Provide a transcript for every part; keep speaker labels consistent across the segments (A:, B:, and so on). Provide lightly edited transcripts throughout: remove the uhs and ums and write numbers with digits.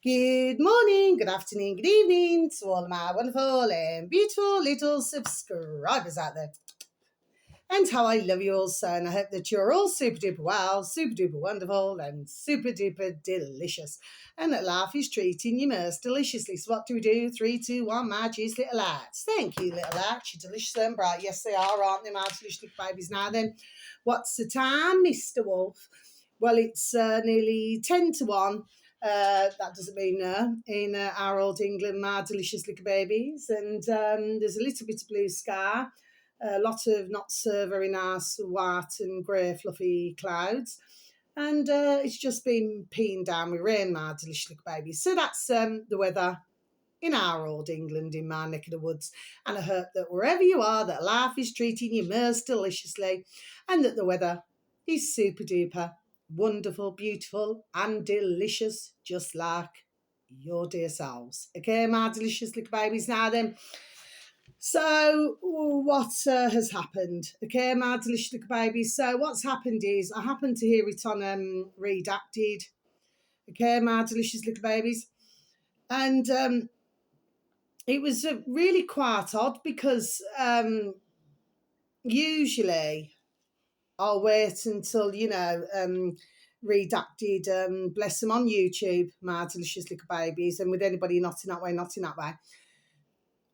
A: Good morning, good afternoon, good evening to all my wonderful and beautiful little subscribers out there. And how I love you all so, and I hope that you're all super duper well, super duper wonderful, and super duper delicious. And that life is treating you most deliciously. So what do we do? 3, 2, 1, my juice little lights. Thank you, little lights. You're delicious and bright. Yes, they are, aren't they, my delicious little babies? Now then, what's the time, Mr. Wolf? Well, it's nearly 10 to 1. That doesn't mean in our old England, my delicious little babies. And there's a little bit of blue sky, a lot of not so very nice white and grey fluffy clouds. And it's just been peeing down with rain, my delicious little babies. So that's the weather in our old England, in my neck of the woods. And I hope that wherever you are, that life is treating you most deliciously and that the weather is super duper wonderful, beautiful, and delicious, just like your dear selves. Okay, my delicious little babies. Now then, so what has happened? Okay, my delicious little babies. So what's happened is I happened to hear it on Redacted. Okay, my delicious little babies. And it was really quite odd because usually I'll wait until, Redacted, bless them, on YouTube, my delicious little babies, and with anybody not in that way, not in that way.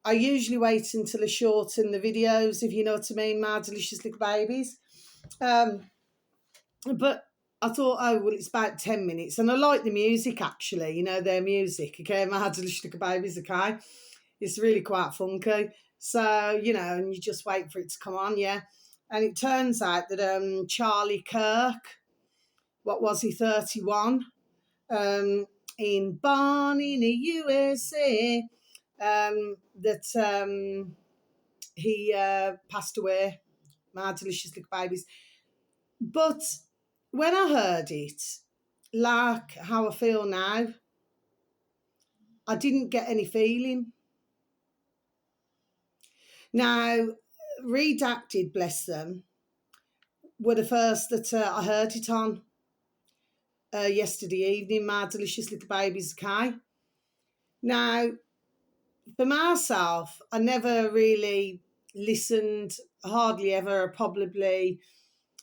A: I usually wait until I shorten the videos, if you know what I mean, my delicious little babies. But I thought, oh, well, it's about 10 minutes. And I like the music, actually, their music, okay, my delicious little babies, okay? It's really quite funky. So, and you just wait for it to come on, yeah. And it turns out that Charlie Kirk, what was he, 31, in born in the USA, that he passed away, my delicious little babies. But when I heard it, like how I feel now, I didn't get any feeling. Now, Redacted, bless them, were the first that I heard it on yesterday evening, my delicious little babies, okay? Now, for myself, I never really listened, hardly ever, probably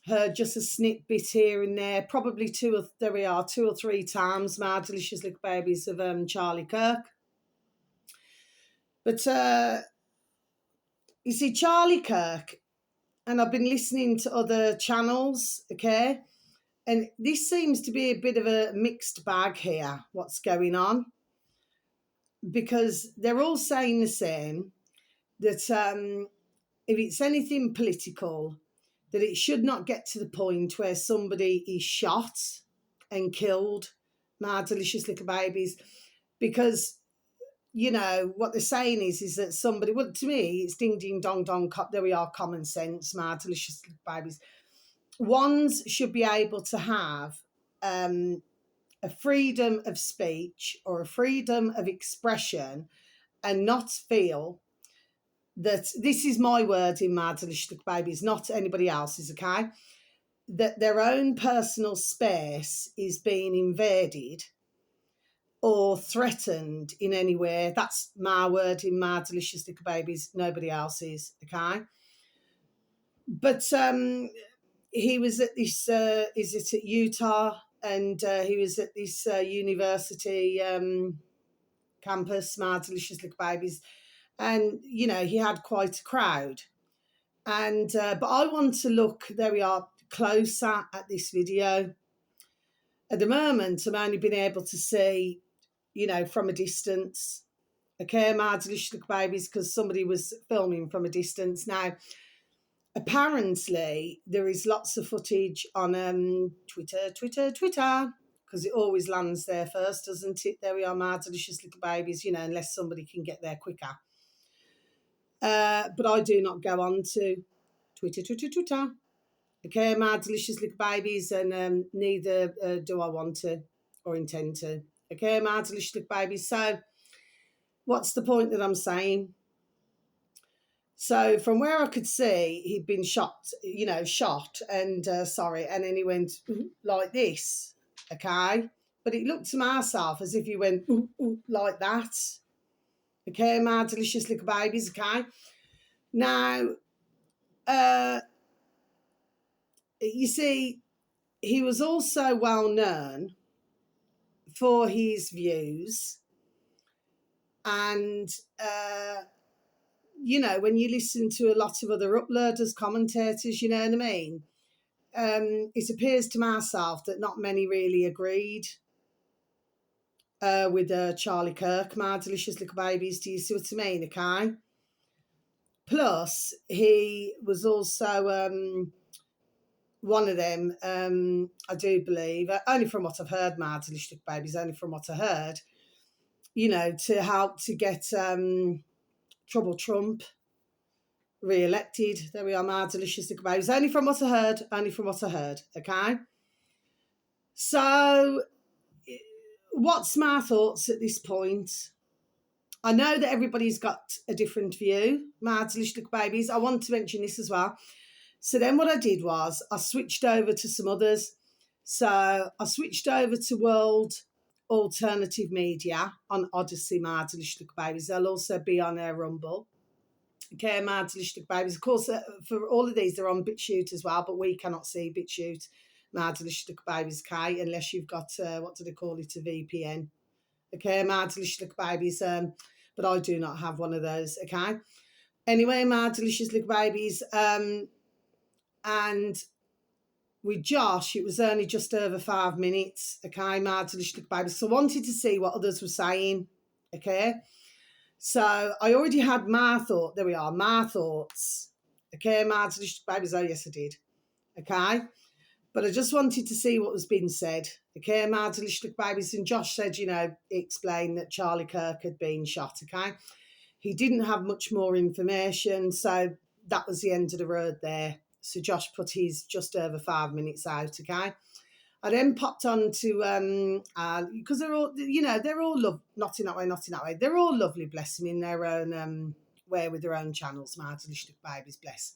A: heard just a snippet here and there, probably two or three times, my delicious little babies, of Charlie Kirk. But you see, Charlie Kirk, and I've been listening to other channels, okay, and this seems to be a bit of a mixed bag here, what's going on, because they're all saying the same, that if it's anything political, that it should not get to the point where somebody is shot and killed, my delicious little babies, because, what they're saying is that somebody, well, to me, it's ding, ding, dong, dong, there we are, common sense, my delicious little babies. Ones should be able to have a freedom of speech or a freedom of expression and not feel that, this is my word in my delicious little babies, not anybody else's, okay, that their own personal space is being invaded or threatened in any way. That's my word in my delicious little babies, nobody else's, okay? But he was at this, is it at Utah? And he was at this university campus, my delicious little babies. And, he had quite a crowd. And but I want to look, there we are, closer at this video. At the moment, I'm only been able to see, from a distance. Okay, my delicious little babies, because somebody was filming from a distance. Now, apparently, there is lots of footage on Twitter, because it always lands there first, doesn't it? There we are, my delicious little babies, unless somebody can get there quicker. But I do not go on to Twitter. Okay, my delicious little babies, and neither do I want to or intend to. Okay, my delicious little babies. So what's the point that I'm saying? So from where I could see, he'd been shot, and and then he went like this, okay? but it looked to myself as if he went ooh, ooh, like that. Okay, my delicious little babies, okay? Now, you see, he was also well known for his views. And, you know, when you listen to a lot of other uploaders, commentators, you know what I mean? It appears to myself that not many really agreed with Charlie Kirk, my delicious little babies. Do you see what I mean? Okay. Plus, he was also one of them, I do believe, only from what I've heard, my delicious little babies, only from what I heard, you know, to help to get Trouble Trump re-elected. There we are, my delicious little babies. Only from what I heard, okay? So, what's my thoughts at this point? I know that everybody's got a different view, my delicious little babies. I want to mention this as well. So then what I did was I switched over to some others. So I switched over to World Alternative Media on Odyssey, my delicious little babies. They'll also be on Rumble. Okay, my delicious little babies. Of course, for all of these, they're on BitChute as well, but we cannot see BitChute, my delicious little babies, okay, unless you've got, what do they call it, a VPN. Okay, my delicious little babies, but I do not have one of those, okay? Anyway, my delicious little babies, and with Josh, it was only just over 5 minutes, okay, my delicious little babies. So I wanted to see what others were saying, okay? So I already had my thought. There we are, my thoughts. Okay, my delicious babies. Oh, yes, I did. Okay. But I just wanted to see what was being said. Okay, my delicious babies. And Josh said, you know, he explained that Charlie Kirk had been shot. Okay. He didn't have much more information. So that was the end of the road there. So Josh put his just over 5 minutes out. Okay. I then popped on to, because they're all, you know, they're all not in that way. They're all lovely, bless them, in their own way with their own channels, my delicious babies, bless.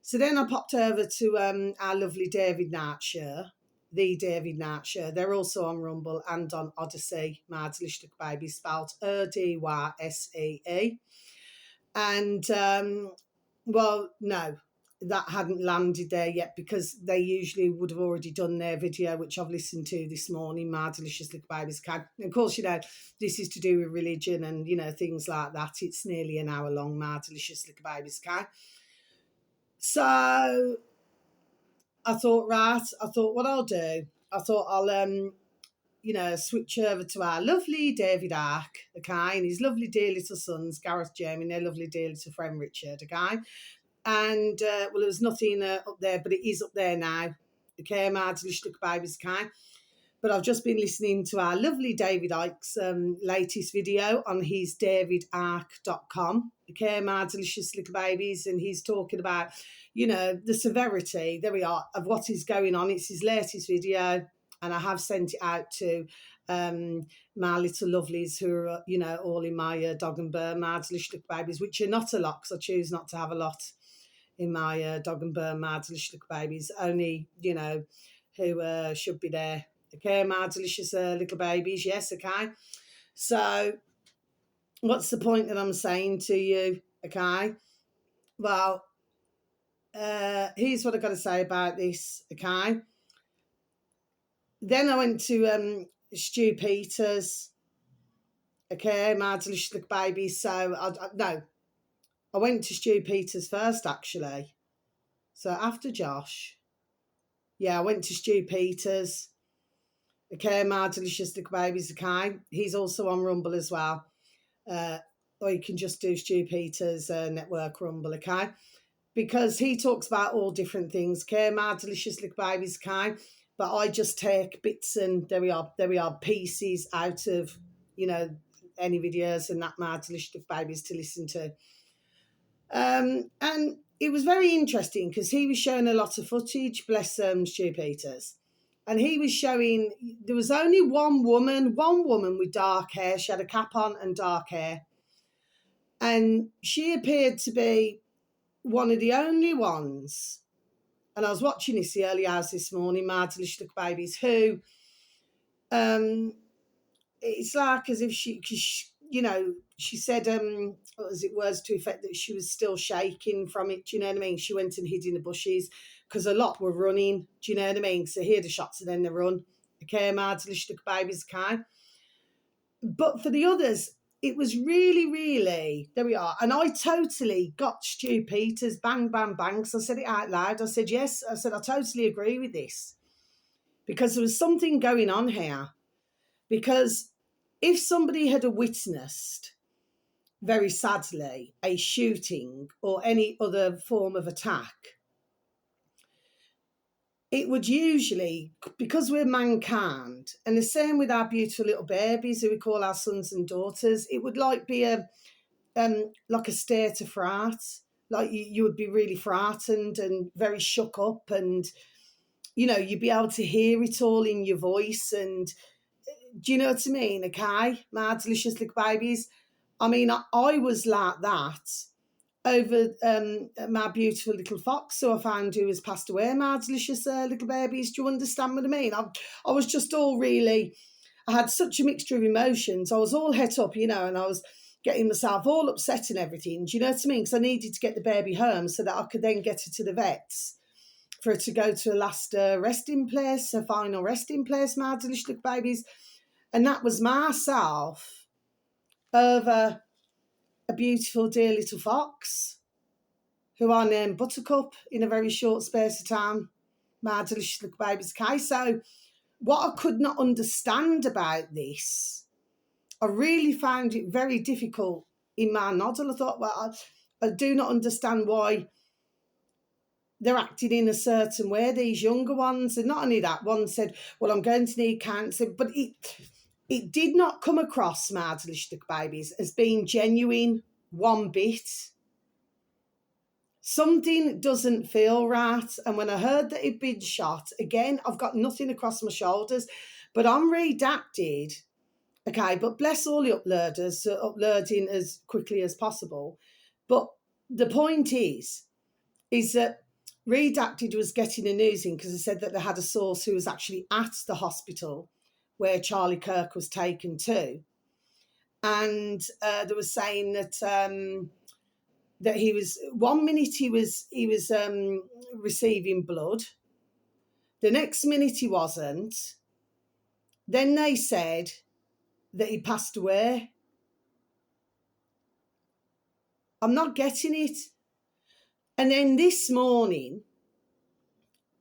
A: So then I popped over to our lovely David Knight show, the David Knight show. They're also on Rumble and on Odyssey, my delicious babies, spelled Odyssee. And, well, no, that hadn't landed there yet because they usually would have already done their video, which I've listened to this morning, my delicious little babies. And of course, you know, this is to do with religion and, you know, things like that. It's nearly an hour long, my delicious little babies. So I thought, what I'll do, I'll, you know, switch over to our lovely David Ark, okay, and his lovely dear little sons, Gareth, Jamie, and their lovely dear little friend Richard, okay. And, well, there was nothing up there, but it is up there now. Okay, my delicious little babies, okay? But I've just been listening to our lovely David Icke's latest video on his davidark.com. Okay, my delicious little babies. And he's talking about, you know, the severity, there we are, of what is going on. It's his latest video. And I have sent it out to my little lovelies who are, you know, all in my dog and bird, my delicious little babies, which are not a lot because I choose not to have a lot in my dog and bird, my delicious little babies, only, you know, who should be there. Okay, my delicious little babies, yes, okay. So what's the point that I'm saying to you, okay? Well, here's what I've got to say about this, okay? Then I went to Stu Peters, okay, my delicious little babies. So, I went to Stu Peters first, actually. So after Josh, yeah, I went to Stu Peters. Okay, my delicious little babies, okay. He's also on Rumble as well. Or you can just do Stu Peters Network Rumble, okay? Because he talks about all different things, okay, my delicious little babies, okay? But I just take bits and there we are, pieces out of, you know, any videos and that, my delicious little babies, to listen to. And it was very interesting because he was showing a lot of footage, bless Stu Peters. And he was showing, there was only one woman with dark hair. She had a cap on and dark hair. And she appeared to be one of the only ones. And I was watching this the early hours this morning, my delicious little babies, who It's like as if she said, what was it, words to effect that she was still shaking from it. Do you know what I mean? She went and hid in the bushes because a lot were running. Do you know what I mean? So hear the shots and then they run. Okay, Madlish, the babies kind. But for the others, it was really, really, there we are. And I totally got Stu Peters, bang, bang, bang. So I said it out loud. I said, yes. I said, I totally agree with this. Because there was something going on here. Because if somebody had witnessed, very sadly, a shooting or any other form of attack, it would usually, because we're mankind, and the same with our beautiful little babies who we call our sons and daughters, it would like be a like a state of fright. Like you would be really frightened and very shook up, and you'd be able to hear it all in your voice. And do you know what I mean? Okay, my delicious little babies. I mean, I was like that over my beautiful little fox who I found who has passed away, my delicious little babies. Do you understand what I mean? I was just all really, I had such a mixture of emotions. I was all het up, and I was getting myself all upset and everything. Do you know what I mean? Because I needed to get the baby home so that I could then get her to the vets for her to go to a last resting place, a final resting place, my delicious little babies. And that was myself over a beautiful, dear little fox who I named Buttercup in a very short space of time. My delicious little baby's case. So what I could not understand about this, I really found it very difficult in my noddle. I thought, well, I do not understand why they're acting in a certain way, these younger ones. And not only that, one said, well, I'm going to need cancer. But it did not come across, my delicious little babies, as being genuine one bit. Something doesn't feel right. And when I heard that he'd been shot, again, I've got nothing across my shoulders, but I'm redacted. Okay, but bless all the uploaders, uploading as quickly as possible. But the point is that Redacted was getting the news in because they said that they had a source who was actually at the hospital where Charlie Kirk was taken to. And they were saying that he was, 1 minute he was receiving blood, the next minute he wasn't. Then they said that he passed away. I'm not getting it. And then this morning,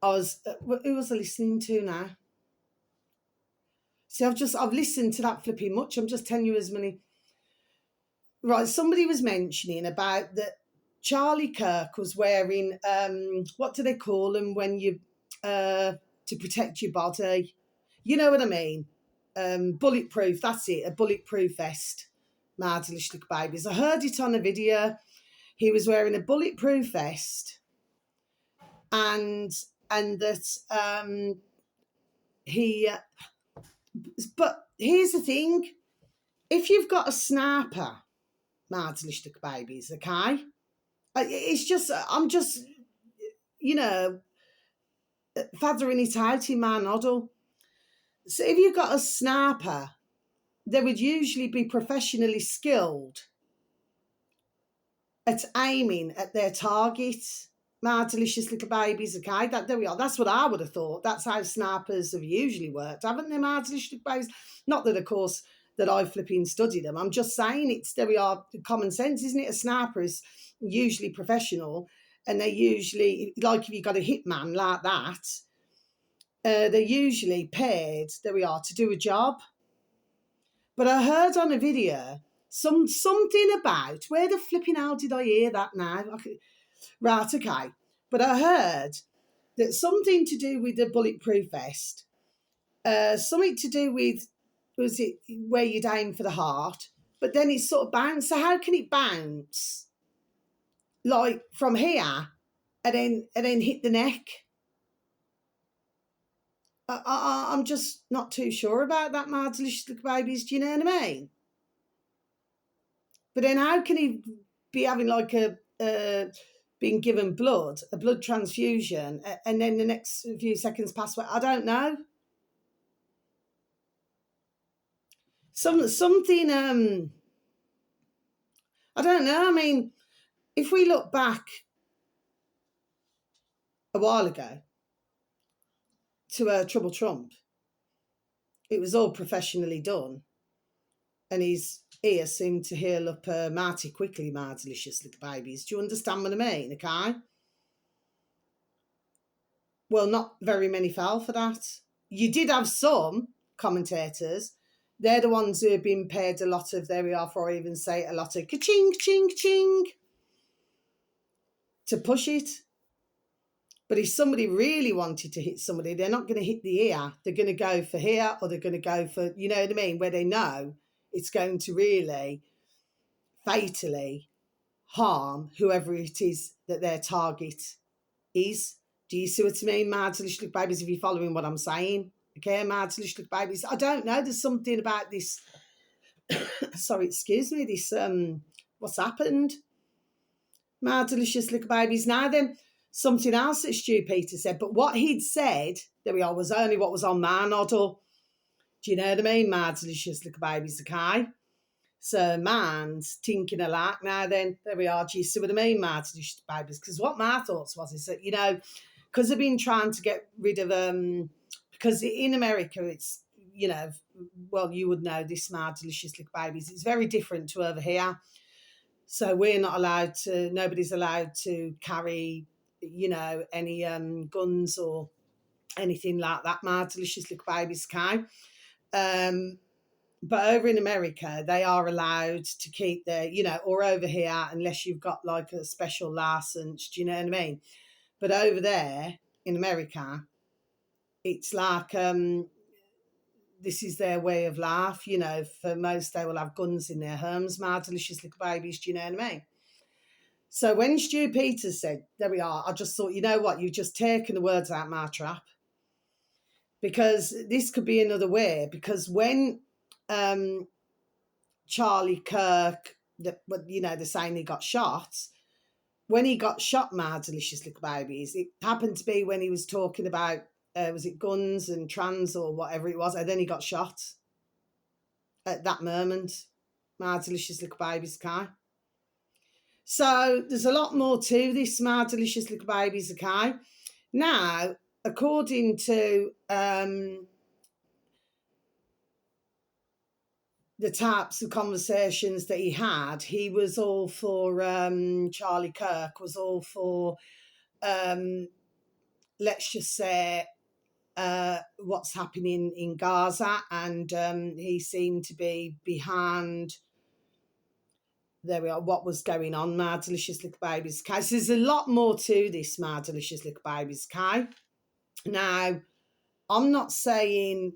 A: who was I listening to now? See, I've listened to that flipping much. I'm just telling you as many. Right, somebody was mentioning about that Charlie Kirk was wearing, what do they call them when you, to protect your body? You know what I mean? Bulletproof, that's it, a bulletproof vest. My delicious little babies. I heard it on a video. He was wearing a bulletproof vest and that he, but here's the thing. If you've got a sniper, my delicious little babies, okay? It's just, I'm just, fathering it out in my noddle. So if you've got a sniper, they would usually be professionally skilled at aiming at their targets. My delicious little babies, okay? There we are. That's what I would have thought. That's how snipers have usually worked, haven't they, my delicious little babies? Not that, of course, that I flipping studied them. I'm just saying there we are, common sense, isn't it? A sniper is usually professional, and they usually, like if you've got a hitman like that, they're usually paid, there we are, to do a job. But I heard on a video something about, where the flipping hell did I hear that now? Right, okay. But I heard that something to do with the bulletproof vest, something to do with, was it where you'd aim for the heart, but then it sort of bounced. So how can it bounce like from here and then hit the neck? I'm just not too sure about that, my delicious little babies. Do you know what I mean? But then how can he be having like being given blood, a blood transfusion, and then the next few seconds pass away? I don't know. something. I don't know. I mean, if we look back a while ago to Trouble Trump, it was all professionally done, and his ears seemed to heal up mighty quickly, my delicious little babies. Do you understand what I mean? Okay. Well, not very many fell for that. You did have some commentators. They're the ones who have been paid a lot of, there we are, for even say a lot of ka-ching, ching, ching to push it. But if somebody really wanted to hit somebody, they're not going to hit the ear. They're going to go for here, or they're going to go for, you know what I mean, where they know it's going to really fatally harm whoever it is that their target is. Do you see what I mean, my delicious babies, if you're following what I'm saying? Okay, my delicious babies. I don't know, there's something about this, sorry, excuse me, this, what's happened? My delicious little babies. Now then, something else that Stu Peter said, but what he'd said, there we are, was only what was on my noddle. Do you know what I mean, my delicious little babies, okay? So man's thinking alike. Now then, there we are, do you see what I mean, my delicious babies? Because what my thoughts was is that, you know, because I've been trying to get rid of, because in America it's, you know, well, you would know this, my delicious little babies, it's very different to over here. So we're not allowed to, nobody's allowed to carry, you know, any guns or anything like that, my delicious little babies can. But over in America, they are allowed to keep their, you know, or over here, unless you've got like a special license, do you know what I mean? But over there in America, it's like this is their way of life, you know. For most, they will have guns in their homes, my delicious little babies, do you know what I mean? So when Stu Peters said, there we are, I just thought, you know what, you've just taken the words out of my trap. Because this could be another way. Because when Charlie Kirk, you know, they're saying he got shot, when he got shot, my delicious little babies, it happened to be when he was talking about, was it guns and trans or whatever it was, and then he got shot at that moment, my delicious little babies, okay? So there's a lot more to this, my delicious little babies, okay? Now, according to the types of conversations that he had, he was all for, Charlie Kirk was all for, let's just say, what's happening in Gaza, and he seemed to be behind, there we are, what was going on, my delicious little babies, okay? So there's a lot more to this, my delicious little babies, okay? Now, I'm not saying,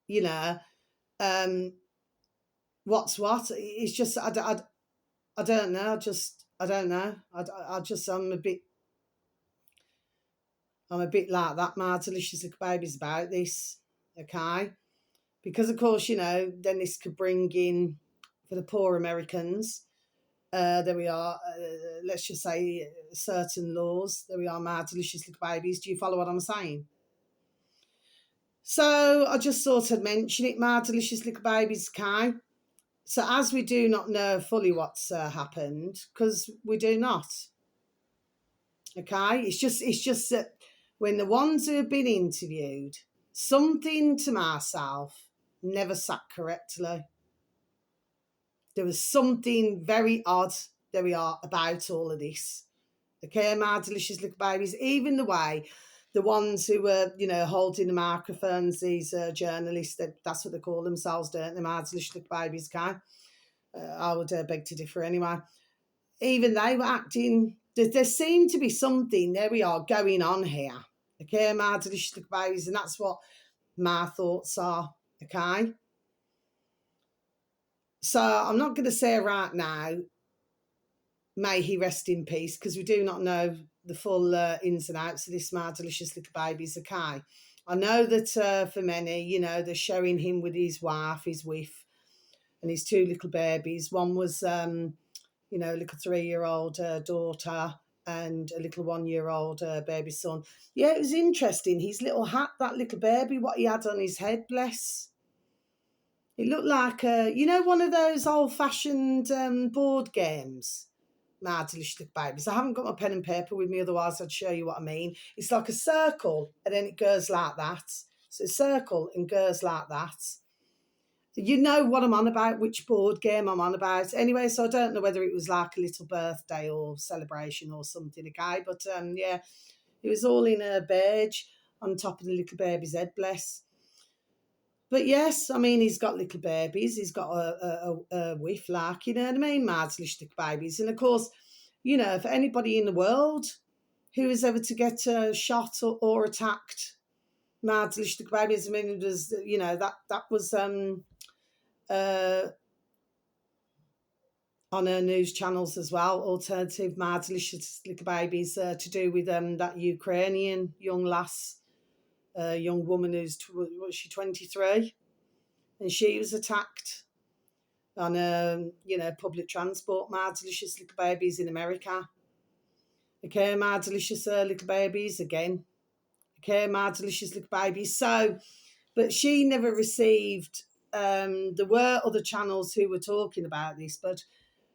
A: you know, what's what. It's just, I don't know. I don't know. I'm a bit like that, my delicious little babies, about this, okay? Because, of course, you know, then this could bring in, for the poor Americans, there we are, let's just say certain laws. There we are, my delicious little babies. Do you follow what I'm saying? So I just thought I'd mention it, my delicious little babies, okay? So as we do not know fully what's happened, because we do not, okay? It's just that when the ones who have been interviewed, something to myself never sat correctly. There was something very odd, there we are, about all of this. Okay, my delicious little babies, even the way the ones who were, you know, holding the microphones, these journalists, that's what they call themselves, don't they, my delicious little babies, okay? I would beg to differ anyway. Even they were acting, there seemed to be something, there we are, going on here. Okay, my delicious little babies, and that's what my thoughts are, okay? So I'm not going to say right now, may he rest in peace, because we do not know the full ins and outs of this, my delicious little babies, okay? I know that for many, you know, they're showing him with his wife, his and his two little babies. One was, you know, a little 3-year-old daughter and a little 1-year-old baby son. Yeah, it was interesting. His little hat, that little baby, what he had on his head, bless. It looked like one of those old-fashioned board games. Marvelous little babies. I haven't got my pen and paper with me, otherwise I'd show you what I mean. It's like a circle, and then it goes like that. So a circle and goes like that. You know what I'm on about, which board game I'm on about. Anyway, so I don't know whether it was like a little birthday or celebration or something, okay? But yeah, it was all in a beige on top of the little baby's head, bless. But yes, I mean, he's got little babies. He's got a whiff, like, you know what I mean? Mad's little babies. And of course, you know, for anybody in the world who is ever to get shot or attacked, Mad's little babies, I mean, it was, you know, that was on her news channels as well, alternative Mad Delicious Little Babies, to do with that Ukrainian young lass, young woman who's, was she 23? And she was attacked on, you know, public transport. Mad Delicious Little Babies in America. Okay, Mad Delicious Little Babies again. Okay, Mad Delicious Little Babies. So, but she never received, there were other channels who were talking about this, but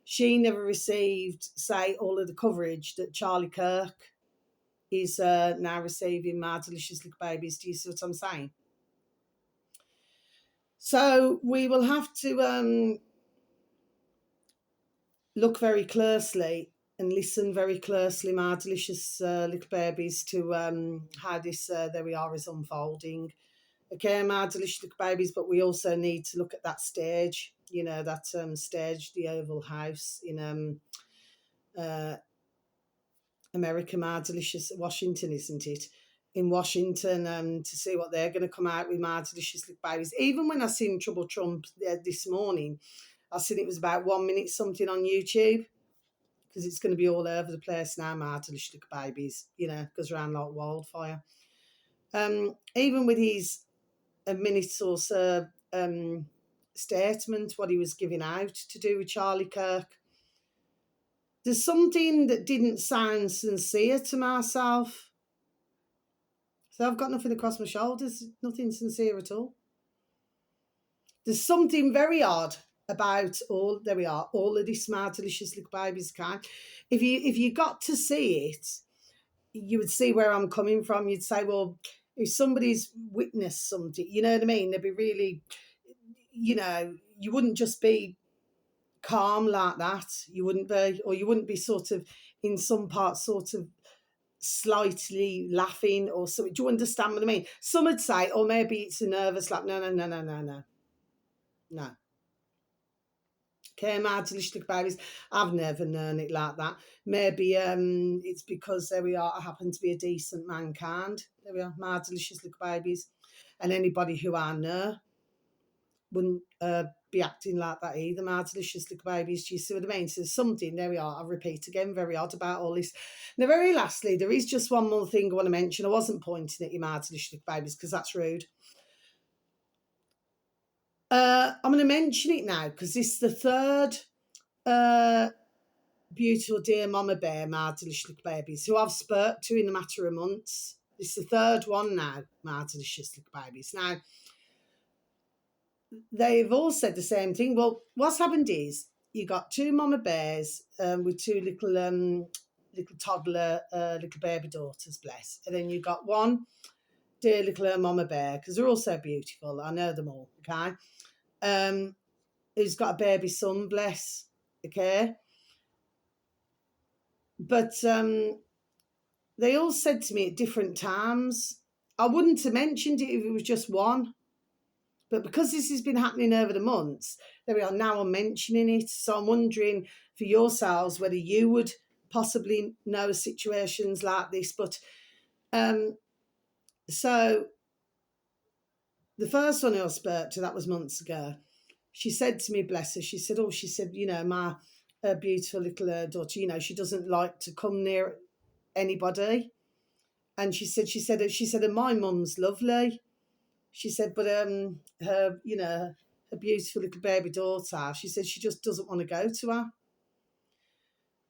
A: she never received, say, all of the coverage that Charlie Kirk is now receiving. Mad Delicious Little Babies. Do you see what I'm saying? So we will have to look very closely and listen very closely, my delicious little babies, to how this, there we are, is unfolding. Okay, my delicious little babies, but we also need to look at that stage, you know, that stage, the Oval House in America, my delicious Washington, isn't it? In Washington, to see what they're going to come out with, my delicious little babies. Even when I seen Trouble Trump this morning, I seen it was about 1 minute something on YouTube, because it's going to be all over the place now, my delicious little babies, you know, goes around like wildfire. Even with his a minute or so statement, what he was giving out to do with Charlie Kirk, there's something that didn't sound sincere to myself. So I've got nothing across my shoulders, nothing sincere at all. There's something very odd about all, there we are, all of this Mad Delicious Little Babies kind. If you got to see it, you would see where I'm coming from. You'd say, well, if somebody's witnessed something, you know what I mean? They'd be really, you know, you wouldn't just be calm like that. You wouldn't be, or you wouldn't be sort of in some parts sort of slightly laughing or something. Do you understand what I mean? Some would say, oh, maybe it's a nervous laugh. No. Okay, my delicious little babies. I've never known it like that. Maybe it's because there we are, I happen to be a decent mankind. There we are, my delicious little babies. And anybody who I know wouldn't be acting like that either, my delicious little babies. Do you see what I mean? So there's something, there we are, I'll repeat again, very odd about all this. Now, very lastly, there is just one more thing I want to mention. I wasn't pointing at you, my delicious little babies, because that's rude. I'm going to mention it now because this is the third beautiful dear mama bear, my delicious little babies, who I've spoke to in a matter of months. This is the third one now, my delicious little babies. Now, they've all said the same thing. Well, what's happened is you got two mama bears with two little toddler little baby daughters, bless, and then you got one dear little mama bear, because they're all so beautiful. I know them all, okay? Who's got a baby son, bless, okay? But they all said to me at different times, I wouldn't have mentioned it if it was just one. But because this has been happening over the months, there we are, now I'm mentioning it. So I'm wondering for yourselves whether you would possibly know situations like this. But so the first one I spoke to, that was months ago, she said to me, bless her, she said, you know, my beautiful little daughter, you know, she doesn't like to come near anybody. And she said, and my mum's lovely. She said, but her, you know, her beautiful little baby daughter, she said she just doesn't want to go to her.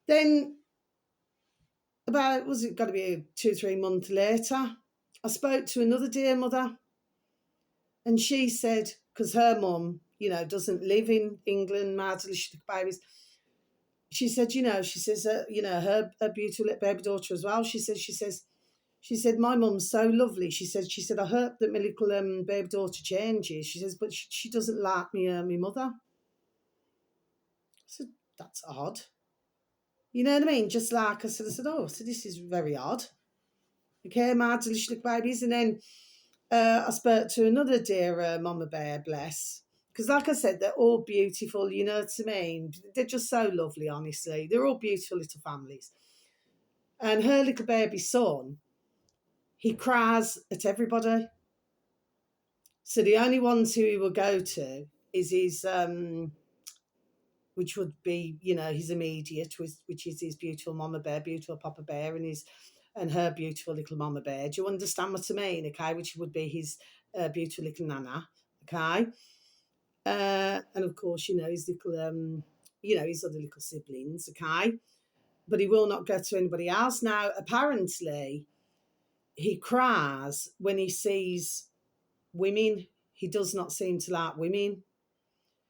A: Then about, was it got to be 2-3 months later, I spoke to another dear mother, and she said, because her mum doesn't live in England, Madly babies. She said, she says, her beautiful little baby daughter as well. She said, my mum's so lovely. She said, I hope that my little baby daughter changes. She says, but she doesn't like me, my mother. I said, that's odd. You know what I mean? Just like I said, oh, so this is very odd. Okay, my delicious little babies. And then I spoke to another dear mama bear, bless. Because like I said, they're all beautiful, you know what I mean? They're just so lovely, honestly. They're all beautiful little families. And her little baby son, he cries at everybody. So the only ones who he will go to is his, which would be, his immediate, which is his beautiful mama bear, beautiful papa bear, and her beautiful little mama bear. Do you understand what I mean? Okay, which would be his beautiful little nana. Okay, and of course, his little, his other little siblings. Okay, but he will not go to anybody else. Now, apparently, he cries when he sees women. He does not seem to like women.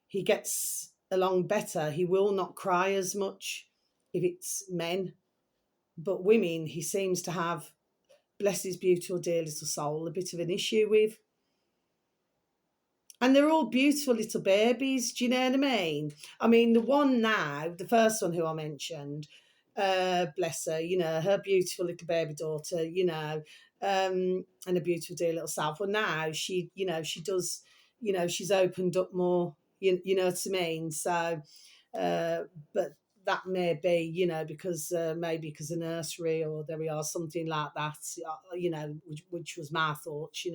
A: He gets along better. He will not cry as much if it's men. But women, he seems to have, bless his beautiful, dear little soul, a bit of an issue with. And they're all beautiful little babies. Do you know what I mean? I mean, the one now, the first one who I mentioned, bless her, her beautiful little baby daughter, and a beautiful dear little self. Well, now she does, she's opened up more, you know what I mean? So, but that may be, because maybe because of nursery or there we are, something like that, which was my thoughts,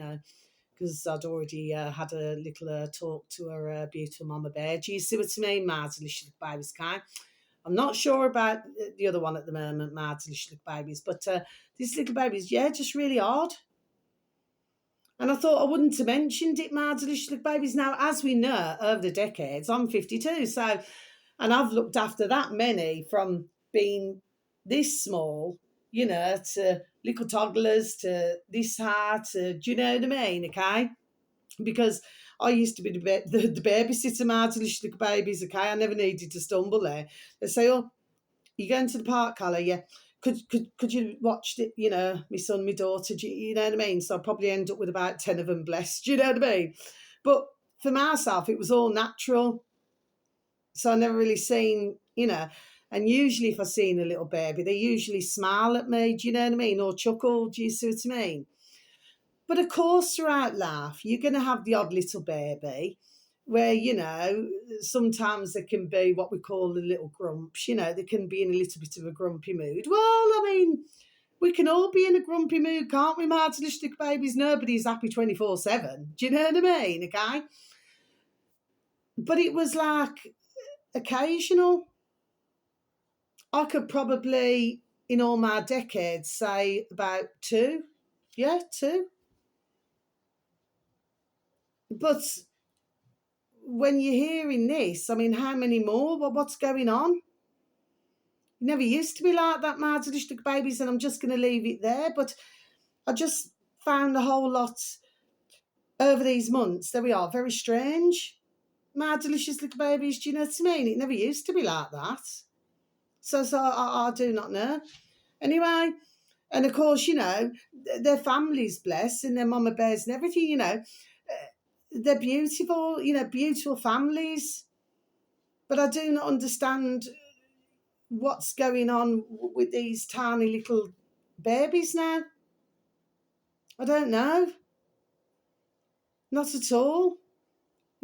A: because I'd already had a little talk to her beautiful mama bear. Do you see what I mean, Mads, little babies, kind? I'm not sure about the other one at the moment, Mads, little babies, but these little babies, yeah, just really odd. And I thought I wouldn't have mentioned it, Mads, little babies. Now, as we know, over the decades, I'm 52, so, and I've looked after that many from being this small, to little toddlers, to this high, to, do you know what I mean, okay? Because I used to be the babysitter, Martin, little babies, okay? I never needed to stumble there. They say, oh, you going to the park, Carla? Yeah. Could you watch it, my son, my daughter, you know what I mean? So I'll probably end up with about 10 of them blessed, do you know what I mean? But for myself, it was all natural. So I never really seen, and usually if I seen a little baby, they usually smile at me, do you know what I mean? Or chuckle, do you see what I mean? But of course, throughout life, you're going to have the odd little baby where, sometimes they can be what we call the little grumps, they can be in a little bit of a grumpy mood. Well, I mean, we can all be in a grumpy mood, can't we, Martinistic babies? Nobody's happy 24/7. Do you know what I mean? Okay. But it was like occasional. I could probably, in all my decades, say about two. Yeah, two. But when you're hearing this, I mean, how many more? Well, what's going on? It never used to be like that, Martinistic babies, and I'm just going to leave it there. But I just found a whole lot over these months. There we are, very strange. My delicious little babies, do you know what I mean? It never used to be like that. So I do not know. Anyway, and of course, their families, bless, and their mama bears and everything, they're beautiful, beautiful families. But I do not understand what's going on with these tiny little babies now. I don't know. Not at all.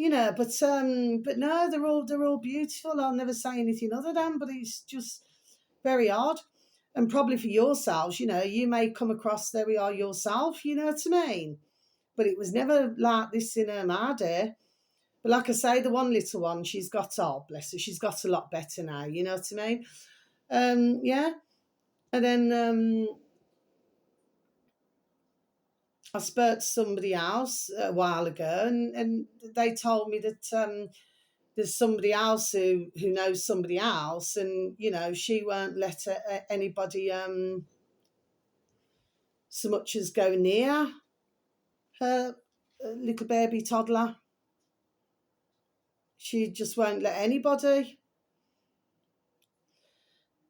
A: But no, they're all beautiful. I'll never say anything other than, but it's just very odd. And probably for yourselves, you may come across there we are yourself, you know what I mean? But it was never like this in my day. But like I say, the one little one, she's got, oh, bless her, she's got a lot better now, you know what I mean? Yeah. And then I spoke to somebody else a while ago, and they told me that there's somebody else who knows somebody else, and she won't let anybody so much as go near her little baby toddler. She just won't let anybody,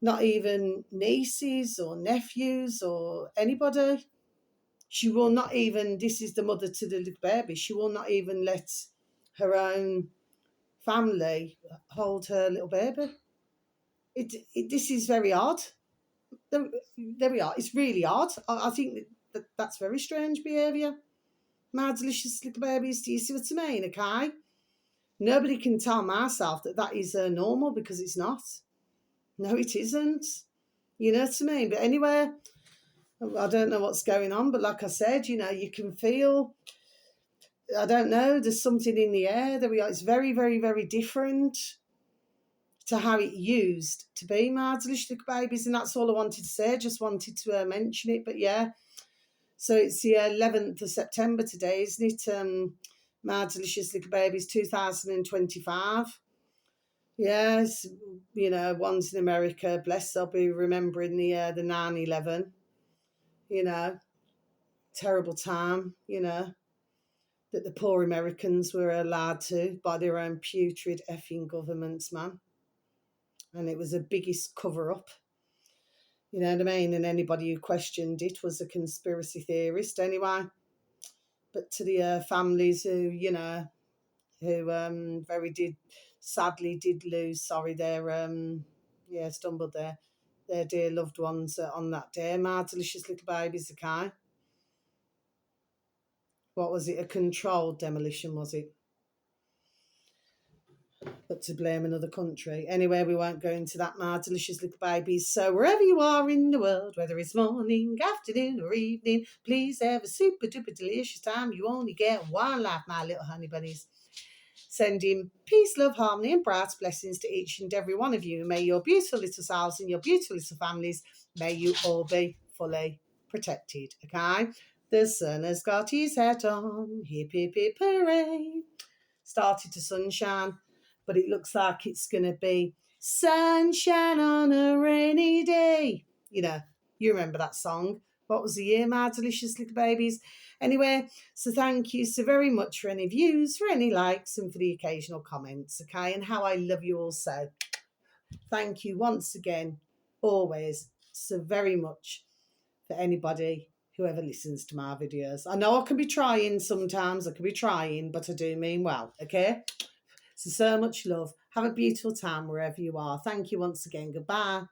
A: not even nieces or nephews or anybody. She will not even, this is the mother to the little baby, she will not even let her own family hold her little baby. This is very odd. There we are. It's really odd. I think that's very strange behaviour. My delicious little babies, do you see what I mean? Okay? Nobody can tell myself that is normal, because it's not. No, it isn't. You know what I mean? But anyway, I don't know what's going on, but like I said, you can feel, I don't know, there's something in the air. There we are. It's very, very, very different to how it used to be, my delicious little babies. And that's all I wanted to say. I just wanted to mention it. But yeah, so it's the 11th of September today, isn't it? My delicious little babies, 2025. Yes, one's in America. Bless, they'll be remembering the 9/11. Terrible time. That the poor Americans were allowed to by their own putrid effing governments, man. And it was the biggest cover up. You know what I mean? And anybody who questioned it was a conspiracy theorist anyway. But to the families who, sadly did lose, stumbled their dear loved ones on that day. My delicious little babies, okay? What was it? A controlled demolition, was it? But to blame another country. Anyway, we won't go into that, my delicious little babies. So wherever you are in the world, whether it's morning, afternoon or evening, please have a super duper delicious time. You only get one life, my little honey bunnies. Sending peace, love, harmony and bright blessings to each and every one of you. May your beautiful little selves and your beautiful little families, may you all be fully protected, okay? The sun has got his hat on, hip, hip, hip, hooray. Started to sunshine, but it looks like it's going to be sunshine on a rainy day. You remember that song. What was the year, my delicious little babies? Anyway, so thank you so very much for any views, for any likes, and for the occasional comments, okay? And how I love you all so. Thank you once again, always, so very much for anybody who ever listens to my videos. I know I can be trying sometimes, but I do mean well, okay? So much love. Have a beautiful time wherever you are. Thank you once again. Goodbye.